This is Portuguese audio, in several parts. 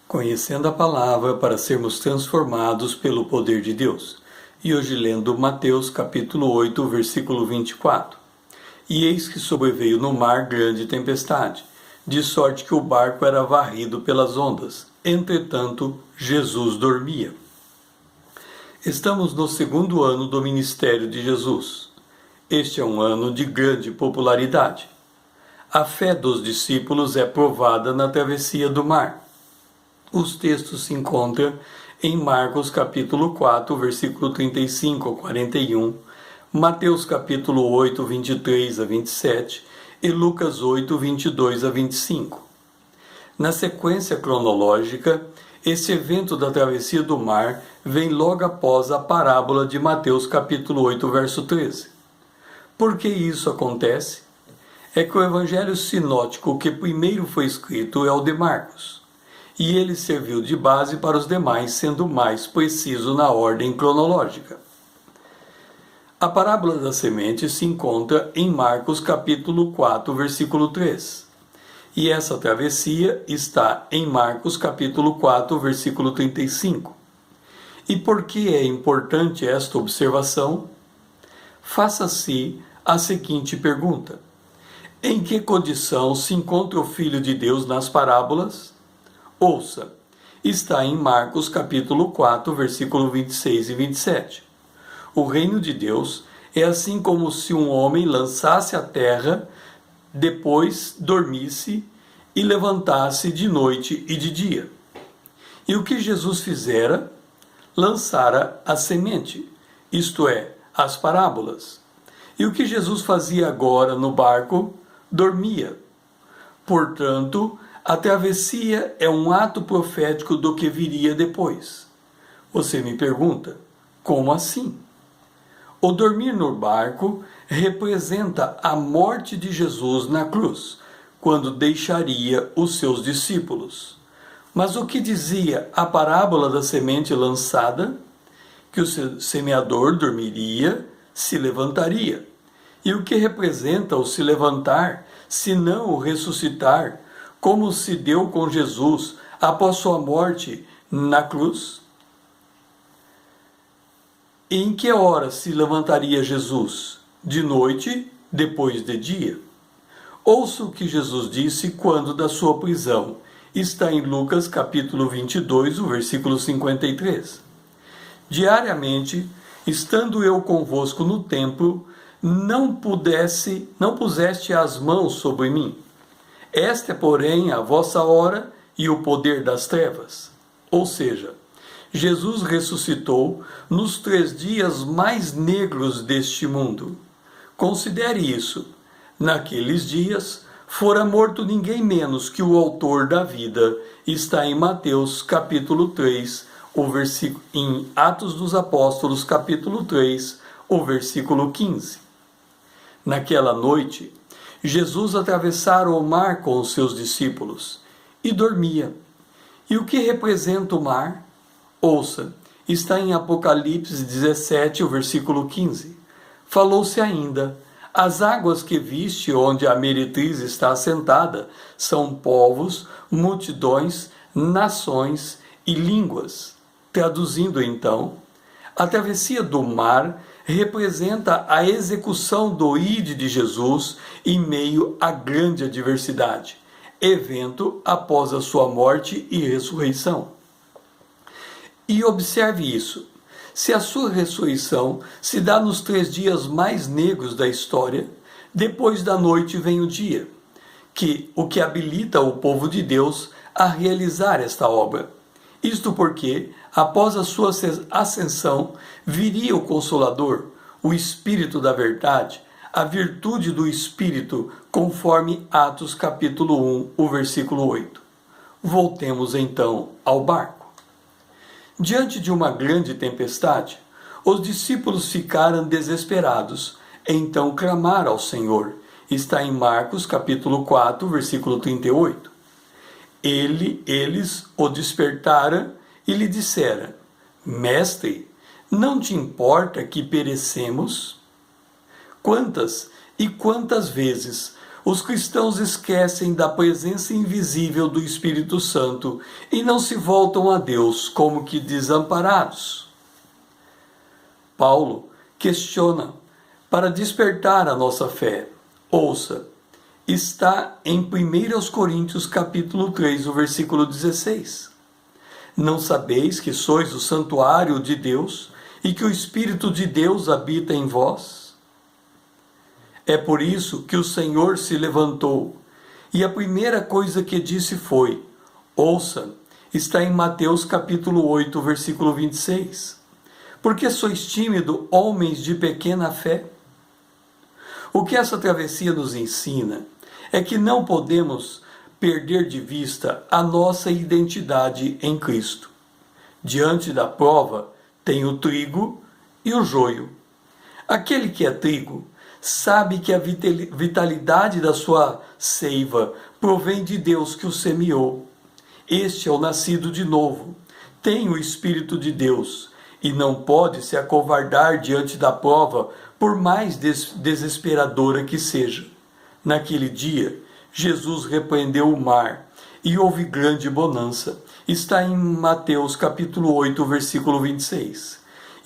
Conhecendo a palavra para sermos transformados pelo poder de Deus. E hoje lendo Mateus capítulo 8, versículo 24. E eis que sobreveio no mar grande tempestade, de sorte que o barco era varrido pelas ondas. Entretanto, Jesus dormia. Estamos no segundo ano do ministério de Jesus. Este é um ano de grande popularidade. A fé dos discípulos é provada na travessia do mar. Os textos se encontram em Marcos capítulo 4, versículo 35 a 41, Mateus capítulo 8, 23 a 27 e Lucas 8, 22 a 25. Na sequência cronológica, esse evento da travessia do mar vem logo após a parábola de Mateus capítulo 8, verso 13. Por que isso acontece? É que o evangelho sinótico que primeiro foi escrito é o de Marcos. E ele serviu de base para os demais, sendo mais preciso na ordem cronológica. A parábola da semente se encontra em Marcos capítulo 4, versículo 3. E essa travessia está em Marcos capítulo 4, versículo 35. E por que é importante esta observação? Faça-se a seguinte pergunta: em que condição se encontra o Filho de Deus nas parábolas? Ouça, está em Marcos capítulo 4, versículo 26 e 27. O reino de Deus é assim como se um homem lançasse à terra, depois dormisse e levantasse de noite e de dia. E o que Jesus fizera? Lançara a semente, isto é, as parábolas. E o que Jesus fazia agora no barco? Dormia. Portanto, a travessia é um ato profético do que viria depois. Você me pergunta, como assim? O dormir no barco representa a morte de Jesus na cruz, quando deixaria os seus discípulos. Mas o que dizia a parábola da semente lançada? Que o semeador dormiria, se levantaria. E o que representa o se levantar, se não o ressuscitar, como se deu com Jesus após sua morte na cruz? Em que hora se levantaria Jesus? De noite, depois de dia? Ouça o que Jesus disse quando da sua prisão. Está em Lucas capítulo 22, o versículo 53. Diariamente, estando eu convosco no templo, não puseste as mãos sobre mim. Esta é, porém, a vossa hora e o poder das trevas. Ou seja, Jesus ressuscitou nos 3 dias mais negros deste mundo. Considere isso. Naqueles dias, fora morto ninguém menos que o autor da vida. Está em Mateus, capítulo 3, em Atos dos Apóstolos, capítulo 3, o versículo 15. Naquela noite, Jesus atravessara o mar com os seus discípulos e dormia. E o que representa o mar? Ouça, está em Apocalipse 17, o versículo 15. Falou-se ainda: as águas que viste onde a meretriz está assentada são povos, multidões, nações e línguas. Traduzindo então, a travessia do mar representa a execução do ide de Jesus em meio à grande adversidade, evento após a sua morte e ressurreição. E observe isso: se a sua ressurreição se dá nos 3 dias mais negros da história, depois da noite vem o dia, o que habilita o povo de Deus a realizar esta obra. Isto porque, após a sua ascensão, viria o Consolador, o Espírito da Verdade, a virtude do Espírito, conforme Atos capítulo 1, o versículo 8. Voltemos então ao barco. Diante de uma grande tempestade, os discípulos ficaram desesperados, então clamaram ao Senhor. Está em Marcos capítulo 4, versículo 38. Eles o despertaram e lhe disseram: Mestre, não te importa que perecemos? Quantas e quantas vezes os cristãos esquecem da presença invisível do Espírito Santo e não se voltam a Deus como que desamparados. Paulo questiona para despertar a nossa fé. Ouça, está em 1 Coríntios capítulo 3, o versículo 16. Não sabeis que sois o santuário de Deus e que o Espírito de Deus habita em vós? É por isso que o Senhor se levantou, e a primeira coisa que disse foi: ouça, está em Mateus capítulo 8, versículo 26. Porque sois tímido, homens de pequena fé? O que essa travessia nos ensina é que não podemos perder de vista a nossa identidade em Cristo. Diante da prova, tem o trigo e o joio. Aquele que é trigo sabe que a vitalidade da sua seiva provém de Deus que o semeou. Este é o nascido de novo, tem o Espírito de Deus e não pode se acovardar diante da prova, por mais desesperadora que seja. Naquele dia, Jesus repreendeu o mar e houve grande bonança. Está em Mateus capítulo 8, versículo 26.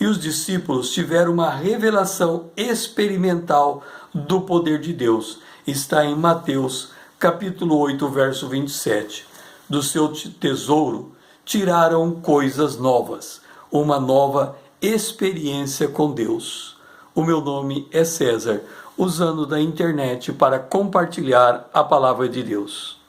E os discípulos tiveram uma revelação experimental do poder de Deus. Está em Mateus capítulo 8, verso 27. Do seu tesouro tiraram coisas novas, uma nova experiência com Deus. O meu nome é César, usando da internet para compartilhar a palavra de Deus.